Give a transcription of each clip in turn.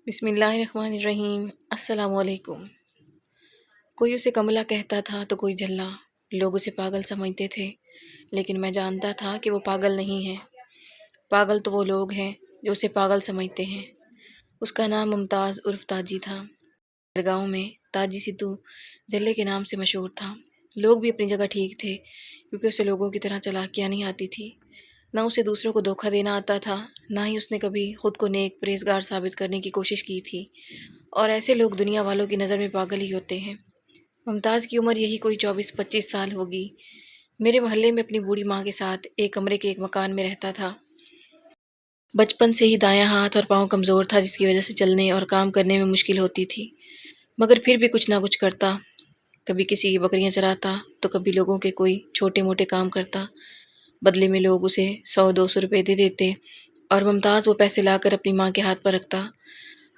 بسم اللہ الرحمن الرحیم۔ السلام علیکم۔ کوئی اسے کملا کہتا تھا تو کوئی جھلا، لوگ اسے پاگل سمجھتے تھے، لیکن میں جانتا تھا کہ وہ پاگل نہیں ہے۔ پاگل تو وہ لوگ ہیں جو اسے پاگل سمجھتے ہیں۔ اس کا نام ممتاز عرف تاجی تھا۔ گاؤں میں تاجی سدھو جھلے کے نام سے مشہور تھا۔ لوگ بھی اپنی جگہ ٹھیک تھے، کیونکہ اسے لوگوں کی طرح چالاکیاں نہیں آتی تھی۔ نہ اسے دوسروں کو دھوکہ دینا آتا تھا، نہ ہی اس نے کبھی خود کو نیک پرہیزگار ثابت کرنے کی کوشش کی تھی، اور ایسے لوگ دنیا والوں کی نظر میں پاگل ہی ہوتے ہیں۔ ممتاز کی عمر یہی کوئی 24-25 سال ہوگی۔ میرے محلے میں اپنی بوڑھی ماں کے ساتھ ایک کمرے کے ایک مکان میں رہتا تھا۔ بچپن سے ہی دایاں ہاتھ اور پاؤں کمزور تھا، جس کی وجہ سے چلنے اور کام کرنے میں مشکل ہوتی تھی، مگر پھر بھی کچھ نہ کچھ کرتا۔ کبھی کسی کی بکریاں چراتا تو کبھی لوگوں کے کوئی چھوٹے موٹے کام کرتا۔ بدلے میں لوگ اسے 100-200 روپے دے دیتے اور ممتاز وہ پیسے لا کر اپنی ماں کے ہاتھ پر رکھتا۔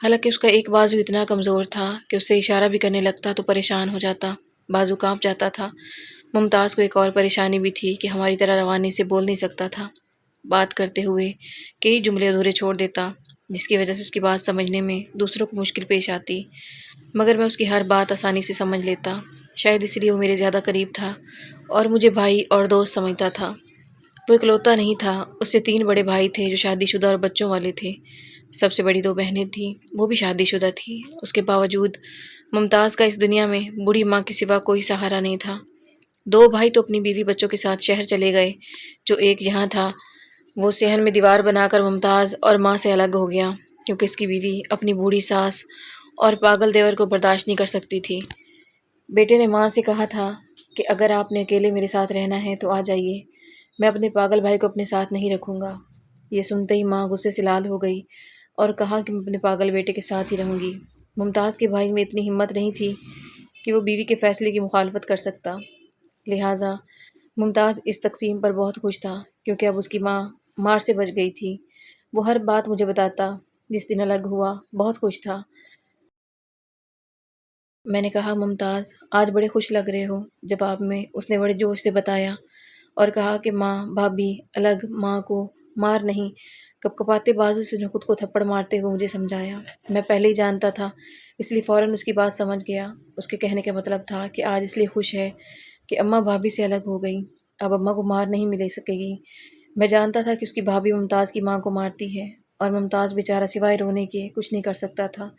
حالانکہ اس کا ایک بازو اتنا کمزور تھا کہ اس سے اشارہ بھی کرنے لگتا تو پریشان ہو جاتا، بازو کانپ جاتا تھا۔ ممتاز کو ایک اور پریشانی بھی تھی کہ ہماری طرح روانی سے بول نہیں سکتا تھا۔ بات کرتے ہوئے کئی جملے ادھورے چھوڑ دیتا، جس کی وجہ سے اس کی بات سمجھنے میں دوسروں کو مشکل پیش آتی، مگر میں اس کی ہر بات آسانی سے سمجھ لیتا۔ شاید اس لیے وہ میرے زیادہ قریب تھا اور مجھے بھائی اور دوست سمجھتا تھا۔ وہ اکلوتا نہیں تھا، اس سے 3 بڑے بھائی تھے جو شادی شدہ اور بچوں والے تھے۔ سب سے بڑی 2 بہنیں تھیں، وہ بھی شادی شدہ تھیں۔ اس کے باوجود ممتاز کا اس دنیا میں بوڑھی ماں کے سوا کوئی سہارا نہیں تھا۔ 2 بھائی تو اپنی بیوی بچوں کے ساتھ شہر چلے گئے، جو ایک یہاں تھا۔ وہ صحن میں دیوار بنا کر ممتاز اور ماں سے الگ ہو گیا، کیونکہ اس کی بیوی اپنی بوڑھی ساس اور پاگل دیور کو برداشت نہیں کر سکتی تھی۔ بیٹے نے ماں سے کہا تھا کہ اگر آپ نے اکیلے میرے ساتھ رہنا ہے تو آ جائیے، میں اپنے پاگل بھائی کو اپنے ساتھ نہیں رکھوں گا۔ یہ سنتے ہی ماں غصے سے لال ہو گئی اور کہا کہ میں اپنے پاگل بیٹے کے ساتھ ہی رہوں گی۔ ممتاز کے بھائی میں اتنی ہمت نہیں تھی کہ وہ بیوی کے فیصلے کی مخالفت کر سکتا، لہٰذا ممتاز اس تقسیم پر بہت خوش تھا، کیونکہ اب اس کی ماں مار سے بچ گئی تھی۔ وہ ہر بات مجھے بتاتا۔ جس دن الگ ہوا بہت خوش تھا۔ میں نے کہا ممتاز آج بڑے خوش لگ رہے ہو۔ جواب میں اس نے بڑے جوش سے بتایا اور کہا کہ ماں بھابھی الگ ماں کو مار نہیں، کپکپاتے بازو سے نے خود کو تھپڑ مارتے ہوئے مجھے سمجھایا۔ میں پہلے ہی جانتا تھا، اس لیے فوراً اس کی بات سمجھ گیا۔ اس کے کہنے کا مطلب تھا کہ آج اس لیے خوش ہے کہ اماں بھابھی سے الگ ہو گئی، اب اماں کو مار نہیں مل سکے گی۔ میں جانتا تھا کہ اس کی بھابھی ممتاز کی ماں کو مارتی ہے اور ممتاز بیچارہ سوائے رونے کے کچھ نہیں کر سکتا تھا،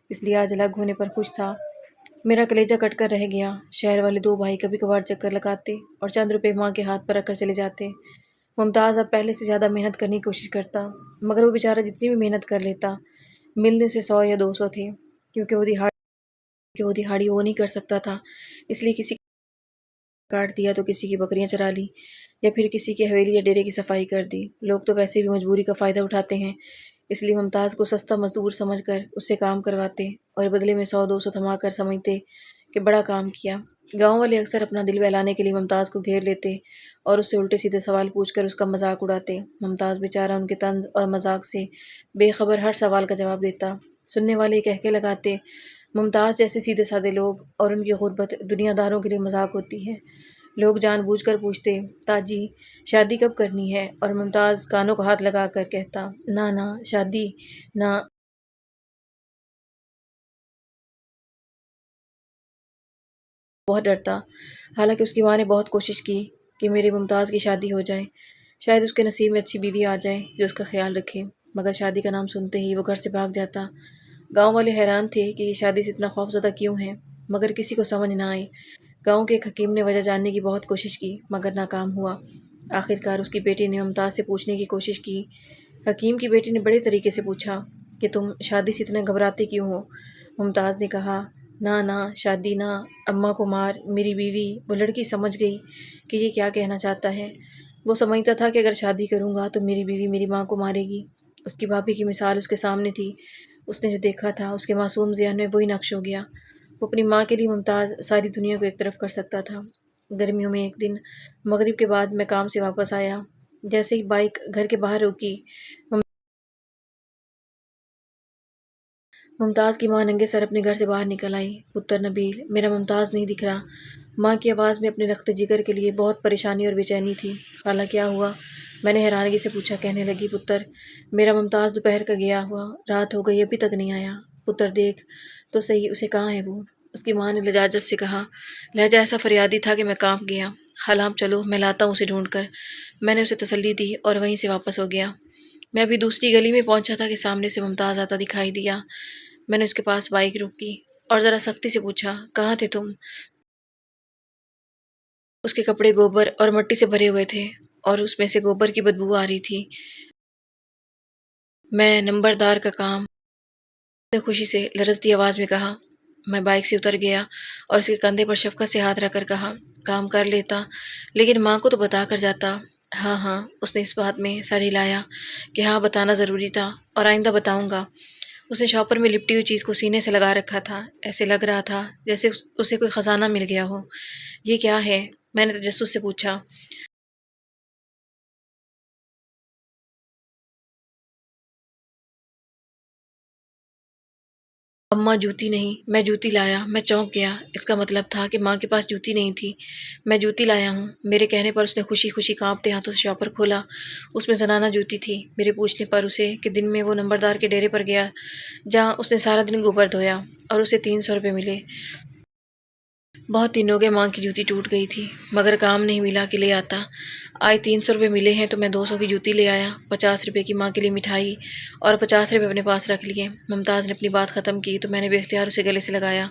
اس لیے آج الگ ہونے پر خوش تھا۔ میرا کلیجہ کٹ کر رہ گیا۔ شہر والے 2 بھائی کبھی کبھار چکر لگاتے اور چند روپے ماں کے ہاتھ پر رکھ کر چلے جاتے۔ ممتاز اب پہلے سے زیادہ محنت کرنے کی کوشش کرتا، مگر وہ بیچارہ جتنی بھی محنت کر لیتا، ملنے اسے 100 یا 200 تھے، کیونکہ وہ دہاڑی وہ نہیں کر سکتا تھا، اس لیے کسی کاٹ دیا تو کسی کی بکریاں چرا لی، یا پھر کسی کی حویلی یا ڈیرے کی صفائی کر دی۔ لوگ تو ویسے بھی مجبوری کا فائدہ اٹھاتے ہیں، اس لیے ممتاز کو سستا مزدور سمجھ کر اس سے کام کرواتے اور بدلے میں 100-200 تھما کر سمجھتے کہ بڑا کام کیا۔ گاؤں والے اکثر اپنا دل بہلانے کے لیے ممتاز کو گھیر لیتے اور اس سے الٹے سیدھے سوال پوچھ کر اس کا مذاق اڑاتے۔ ممتاز بیچارہ ان کے طنز اور مذاق سے بے خبر ہر سوال کا جواب دیتا۔ سننے والے کہکے لگاتے، ممتاز جیسے سیدھے سادے لوگ اور ان کی غربت دنیا داروں کے لیے مذاق ہوتی ہے۔ لوگ جان بوجھ کر پوچھتے، تاجی شادی کب کرنی ہے؟ اور ممتاز کانوں کو ہاتھ لگا کر کہتا، نہ شادی نہ۔ بہت ڈرتا، حالانکہ اس کی ماں نے بہت کوشش کی کہ میرے ممتاز کی شادی ہو جائے، شاید اس کے نصیب میں اچھی بیوی آ جائے جو اس کا خیال رکھے، مگر شادی کا نام سنتے ہی وہ گھر سے بھاگ جاتا۔ گاؤں والے حیران تھے کہ یہ شادی سے اتنا خوفزدہ کیوں ہے، مگر کسی کو سمجھ نہ آئی۔ گاؤں کے ایک حکیم نے وجہ جاننے کی بہت کوشش کی، مگر ناکام ہوا۔ آخرکار اس کی بیٹی نے ممتاز سے پوچھنے کی کوشش کی۔ حکیم کی بیٹی نے بڑے طریقے سے پوچھا کہ تم شادی سے اتنے گھبراتے کیوں ہو؟ ممتاز نے کہا، نہ شادی نہ، اماں کو مار۔ میری بیوی، وہ لڑکی سمجھ گئی کہ یہ کیا کہنا چاہتا ہے۔ وہ سمجھتا تھا کہ اگر شادی کروں گا تو میری بیوی میری ماں کو مارے گی۔ اس کی بھابھی کی مثال اس کے سامنے تھی، اس نے جو دیکھا تھا اس کے معصوم ذہن میں وہی نقش ہو گیا۔ وہ اپنی ماں کے لیے ممتاز ساری دنیا کو ایک طرف کر سکتا تھا۔ گرمیوں میں ایک دن مغرب کے بعد میں کام سے واپس آیا، جیسے ہی بائک گھر کے باہر روکی، ممتاز کی ماں ننگے سر اپنے گھر سے باہر نکل آئی۔ پتر نبیل، میرا ممتاز نہیں دکھ رہا۔ ماں کی آواز میں اپنے رخت جگر کے لیے بہت پریشانی اور بے چینی تھی۔ خالہ کیا ہوا؟ میں نے حیرانگی سے پوچھا۔ کہنے لگی، پتر میرا ممتاز دوپہر کا گیا ہوا، رات ہو گئی ابھی تک نہیں آیا۔ پتر دیکھ تو صحیح اسے کہاں ہے وہ؟ اس کی ماں نے لجاجت سے کہا، لہجہ ایسا فریادی تھا کہ میں کانپ گیا۔ خالام چلو میں لاتا ہوں اسے ڈھونڈ کر۔ میں نے اسے تسلی دی اور وہیں سے واپس ہو گیا۔ میں ابھی دوسری گلی میں پہنچا تھا کہ سامنے سے ممتاز آتا دکھائی دیا۔ میں نے اس کے پاس بائک روکی اور ذرا سختی سے پوچھا، کہاں تھے تم؟ اس کے کپڑے گوبر اور مٹی سے بھرے ہوئے تھے اور اس میں سے گوبر کی بدبو آ رہی تھی۔ میں نمبردار کا کام، نے خوشی سے لرزتی آواز میں کہا۔ میں بائک سے اتر گیا اور اس کے کندھے پر شفقت سے ہاتھ رکھ کر کہا، کام کر لیتا لیکن ماں کو تو بتا کر جاتا۔ ہاں ہاں، اس نے اس بات میں سر ہلایا کہ ہاں بتانا ضروری تھا اور آئندہ بتاؤں گا۔ اس نے شاپر میں لپٹی ہوئی چیز کو سینے سے لگا رکھا تھا، ایسے لگ رہا تھا جیسے اسے کوئی خزانہ مل گیا ہو۔ یہ کیا ہے؟ میں نے تجسس سے پوچھا۔ اماں جوتی نہیں، میں جوتی لایا۔ میں چونک گیا، اس کا مطلب تھا کہ ماں کے پاس جوتی نہیں تھی۔ میں جوتی لایا ہوں۔ میرے کہنے پر اس نے خوشی خوشی کانپتے ہاتھوں سے شاپر کھولا۔ اس میں زنانہ جوتی تھی۔ میرے پوچھنے پر اسے کہ دن میں وہ نمبردار کے ڈیرے پر گیا جہاں اس نے سارا دن گوبر دھویا اور اسے 300 روپے ملے۔ بہت دن ہو گئے ماں کی جوتی ٹوٹ گئی تھی مگر کام نہیں ملا کہ لے آتا۔ آج 300 روپے ملے ہیں تو میں 200 کی جوتی لے آیا، 50 روپے کی ماں کے لیے مٹھائی اور 50 روپے اپنے پاس رکھ لیے۔ ممتاز نے اپنی بات ختم کی تو میں نے بے اختیار اسے گلے سے لگایا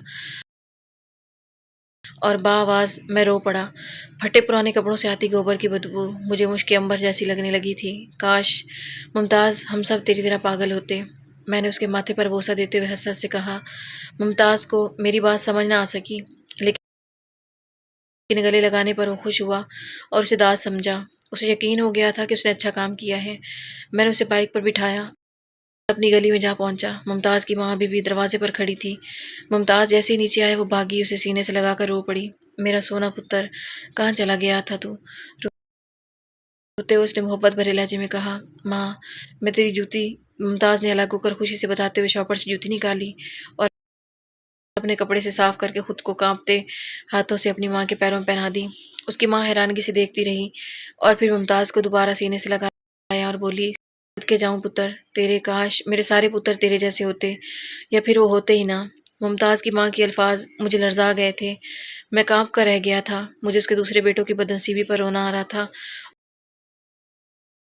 اور بآواز میں رو پڑا۔ پھٹے پرانے کپڑوں سے آتی گوبر کی بدبو مجھے مشک عنبر جیسی لگنے لگی تھی۔ کاش ممتاز ہم سب تیری طرح پاگل ہوتے۔ میں نے اس کے ماتھے پر بوسہ دیتے ہوئے حسرت سے کہا۔ ممتاز کو میری بات سمجھ نہ آ سکی لیکن گلے لگانے پر وہ خوش ہوا اور اسے داد سمجھا۔ اسے یقین ہو گیا تھا کہ اس نے اچھا کام کیا ہے۔ میں نے اسے بائک پر بٹھایا اور اپنی گلی میں جا پہنچا۔ ممتاز کی ماں ابھی بھی دروازے پر کھڑی تھی۔ ممتاز جیسے ہی نیچے آئے وہ بھاگی، اسے سینے سے لگا کر رو پڑی۔ میرا سونا پتر، کہاں چلا گیا تھا تو؟ روتے ہوئے اس نے محبت بھرے لہجے میں کہا، ماں میں تیری جوتی۔ ممتاز نے الگ ہو کر خوشی سے بتاتے ہوئے شاپر سے جوتی نکالی اور اپنے کپڑے سے صاف کر کے خود کو کانپتے ہاتھوں سے اپنی ماں کے پیروں میں پہنا دی۔ اس کی ماں حیرانگی سے دیکھتی رہی اور پھر ممتاز کو دوبارہ سینے سے لگایا اور بولی، کے جاؤں پتر تیرے، کاش میرے سارے پتر تیرے جیسے ہوتے یا پھر وہ ہوتے ہی نہ۔ ممتاز کی ماں کے الفاظ مجھے لرزا گئے تھے۔ میں کانپ کر رہ گیا تھا۔ مجھے اس کے دوسرے بیٹوں کی بدنصیبی پر رونا آ رہا تھا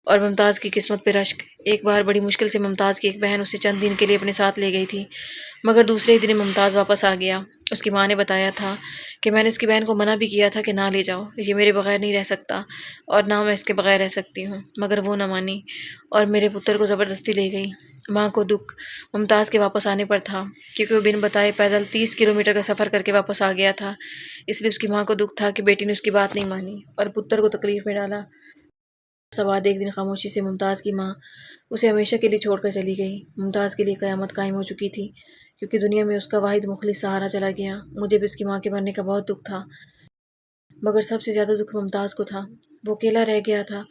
اور ممتاز کی قسمت پہ رشک۔ ایک بار بڑی مشکل سے ممتاز کی ایک بہن اسے چند دن کے لیے اپنے ساتھ لے گئی تھی مگر دوسرے ہی دن ممتاز واپس آ گیا۔ اس کی ماں نے بتایا تھا کہ میں نے اس کی بہن کو منع بھی کیا تھا کہ نہ لے جاؤ، یہ میرے بغیر نہیں رہ سکتا اور نہ میں اس کے بغیر رہ سکتی ہوں، مگر وہ نہ مانی اور میرے پتر کو زبردستی لے گئی۔ ماں کو دکھ ممتاز کے واپس آنے پر تھا کیونکہ وہ بن بتائے پیدل 30 کلومیٹر کا سفر کر کے واپس آ گیا تھا، اس لیے اس کی ماں کو دکھ تھا کہ بیٹی نے اس کی بات نہیں مانی اور پتر کو تکلیف میں ڈالا۔ سواد ایک دن خاموشی سے ممتاز کی ماں اسے ہمیشہ کے لیے چھوڑ کر چلی گئی۔ ممتاز کے لیے قیامت قائم ہو چکی تھی کیونکہ دنیا میں اس کا واحد مخلص سہارا چلا گیا۔ مجھے بھی اس کی ماں کے مرنے کا بہت دکھ تھا مگر سب سے زیادہ دکھ ممتاز کو تھا۔ وہ اکیلا رہ گیا تھا،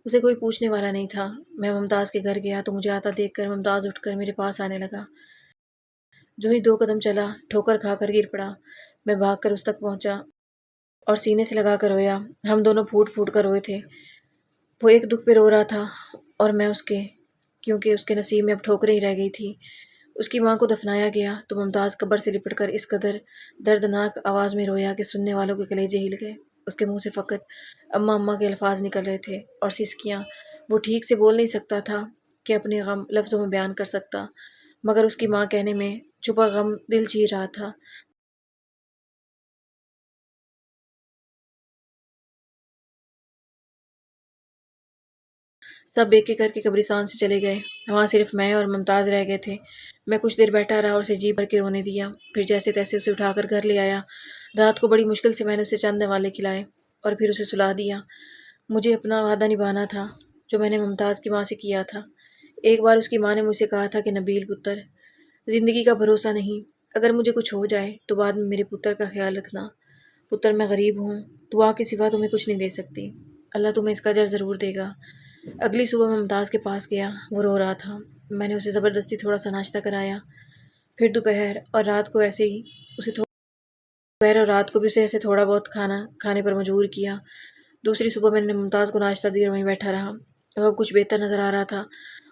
اسے کوئی پوچھنے والا نہیں تھا۔ میں ممتاز کے گھر گیا تو مجھے آتا دیکھ کر ممتاز اٹھ کر میرے پاس آنے لگا۔ جو ہی 2 قدم چلا ٹھوکر کھا کر گر پڑا۔ میں بھاگ کر اس تک پہنچا اور سینے سے لگا کر رویا۔ ہم دونوں پھوٹ پھوٹ کر روئے تھے۔ وہ ایک دکھ پہ رو رہا تھا اور میں اس کے، کیونکہ اس کے نصیب میں اب ٹھوکریں ہی رہ گئی تھی۔ اس کی ماں کو دفنایا گیا تو ممتاز قبر سے لپٹ کر اس قدر دردناک آواز میں رویا کہ سننے والوں کے کلیجے ہل گئے۔ اس کے منہ سے فقط اماں اماں کے الفاظ نکل رہے تھے اور سسکیاں۔ وہ ٹھیک سے بول نہیں سکتا تھا کہ اپنے غم لفظوں میں بیان کر سکتا مگر اس کی ماں کہنے میں چھپا غم دل چیر رہا تھا۔ سب ایک ایک کر کے قبرستان سے چلے گئے، وہاں صرف میں اور ممتاز رہ گئے تھے۔ میں کچھ دیر بیٹھا رہا اور اسے جی بھر کے رونے دیا، پھر جیسے تیسے اسے اٹھا کر گھر لے آیا۔ رات کو بڑی مشکل سے میں نے اسے چند نوالے کھلائے اور پھر اسے سلا دیا۔ مجھے اپنا وعدہ نبھانا تھا جو میں نے ممتاز کی ماں سے کیا تھا۔ ایک بار اس کی ماں نے مجھ سے کہا تھا کہ نبیل پتر، زندگی کا بھروسہ نہیں، اگر مجھے کچھ ہو جائے تو بعد میں میرے پتر کا خیال رکھنا۔ پتر میں غریب ہوں، دعا کے سوا تمہیں کچھ نہیں دے سکتی، اللہ تمہیں اس کا اجر ضرور دے گا۔ اگلی صبح میں ممتاز کے پاس گیا، وہ رو رہا تھا۔ میں نے اسے زبردستی تھوڑا سا ناشتہ کرایا، پھر دوپہر اور رات کو ایسے ہی اسے دوپہر اور رات کو بھی اسے ایسے تھوڑا بہت کھانا کھانے پر مجبور کیا۔ دوسری صبح میں نے ممتاز کو ناشتہ دیا اور وہیں بیٹھا رہا۔ اب کچھ بہتر نظر آ رہا تھا۔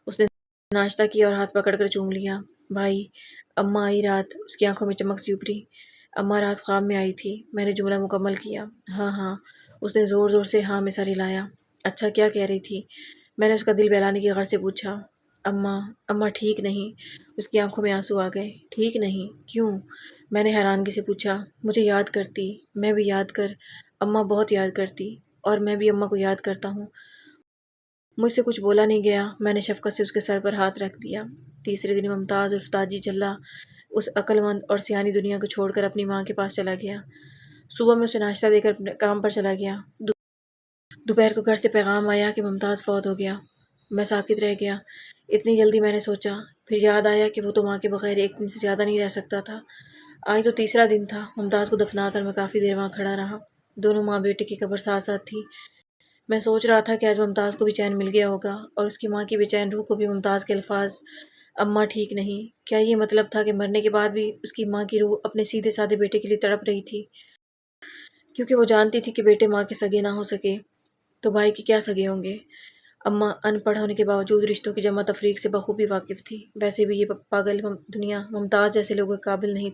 اس نے ناشتہ کیا اور ہاتھ پکڑ کر چوم لیا۔ بھائی، اماں آئی رات؟ اس کی آنکھوں میں چمک سی ابھری۔ اماں رات خواب میں آئی تھی، میں نے جملہ مکمل کیا۔ ہاں ہاں، اس نے زور زور سے ہاں میں سر ہلایا۔ اچھا، کیا کہہ رہی تھی؟ میں نے اس کا دل بہلانے کی غرض سے پوچھا۔ اماں ٹھیک نہیں۔ اس کی آنکھوں میں آنسو آ گئے۔ ٹھیک نہیں؟ کیوں؟ میں نے حیرانگی سے پوچھا۔ مجھے یاد کرتی، میں بھی یاد کر، اماں بہت یاد کرتی، اور میں بھی اماں کو یاد کرتا ہوں۔ مجھ سے کچھ بولا نہیں گیا، میں نے شفقت سے اس کے سر پر ہاتھ رکھ دیا۔ تیسرے دن ممتاز اور تاجی چلہ اس عقل مند اور سیانی دنیا کو چھوڑ کر اپنی ماں کے پاس چلا گیا۔ صبح میں اسے ناشتہ دے کر اپنے کام پر چلا گیا۔ دوپہر کو گھر سے پیغام آیا کہ ممتاز فوت ہو گیا۔ میں ساکت رہ گیا۔ اتنی جلدی، میں نے سوچا۔ پھر یاد آیا کہ وہ تو ماں کے بغیر ایک دن سے زیادہ نہیں رہ سکتا تھا۔ آج تو تیسرا دن تھا۔ ممتاز کو دفنا کر میں کافی دیر وہاں کھڑا رہا۔ دونوں ماں بیٹے کی قبر ساتھ ساتھ تھی۔ میں سوچ رہا تھا کہ آج ممتاز کو بھی چین مل گیا ہوگا، اور اس کی ماں کی بے چین روح کو بھی ممتاز کے الفاظ اماں ٹھیک نہیں، کیا یہ مطلب تھا کہ مرنے کے بعد بھی اس کی ماں کی روح اپنے سیدھے سادے بیٹے کے لیے تڑپ رہی تھی؟ کیونکہ وہ جانتی تھی کہ بیٹے ماں کے سگے نہ ہو سکے تو بھائی کے کیا سگے ہوں گے۔ اماں ان پڑھ ہونے کے باوجود رشتوں کی جمع تفریق سے بخوبی واقف تھی۔ ویسے بھی یہ پاگل دنیا ممتاز جیسے لوگوں کے قابل نہیں تھی۔